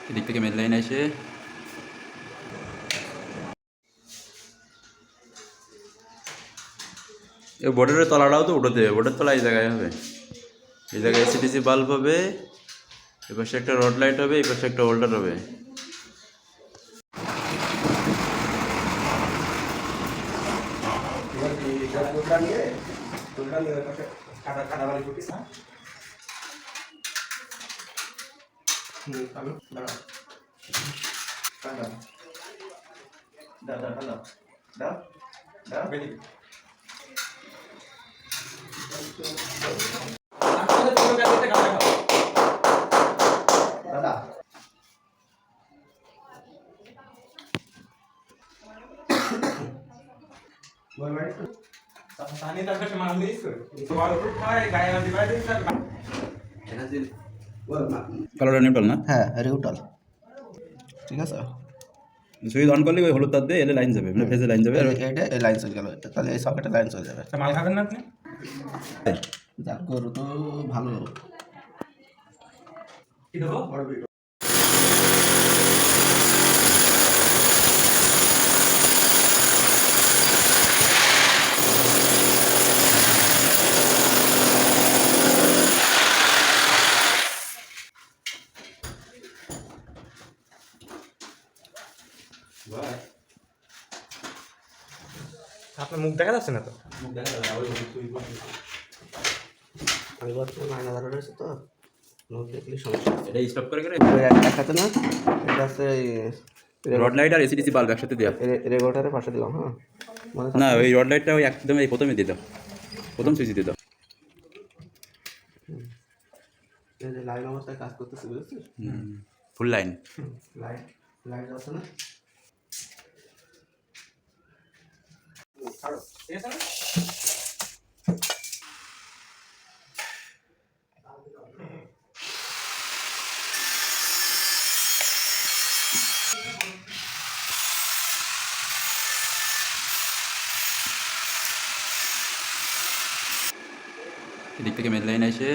এদিক থেকে main line এসে এই বোর্ডের তলাটাও তো উঠোতে হবে, বোর্ডের তলা এই জায়গায় হবে, এই জায়গায় এসিডিসি বাল্ব হবে, এ পাশে একটা রড লাইট হবে, এই পাশে একটা হোল্ডার হবে। কালোটা নিউট্রাল না? হ্যাঁ নিউট্রাল, ঠিক আছে। সুইচ অন করলে ওই হলুদ তার দিয়ে এলে লাইন যাবে, মানে ফেজে লাইন যাবে। এটা এই লাইন চলে গেল, তাহলে এই সকেটে লাইন চলে যাবে। মাল খাবেন না আপনি? যার গরু তো ভালো। কি দেবো? আপনার মুখ দেখা যাচ্ছে না তো? আমি বর্তমানে আয়না ধরা রয়েছে তো, মুখ দেখলে সমস্যা। এটা স্টপ করে করে এক হাতে না, এটা হচ্ছে রড লাইট আর এসিডিসি বাল্ব একসাথে দেওয়া। রেগুলেটারের পাশে দিলাম। হ্যাঁ না, ওই রড লাইটটা ওই একদম এই প্রথমে দিয়ে দাও, প্রথম সুইচ দিয়ে দাও। লাইন অবস্থায় কাজ করতেছে, বুঝেছিস? ফুল লাইন। লাইট লাইট আছে না? এদিক থেকে মেন লাইন এসে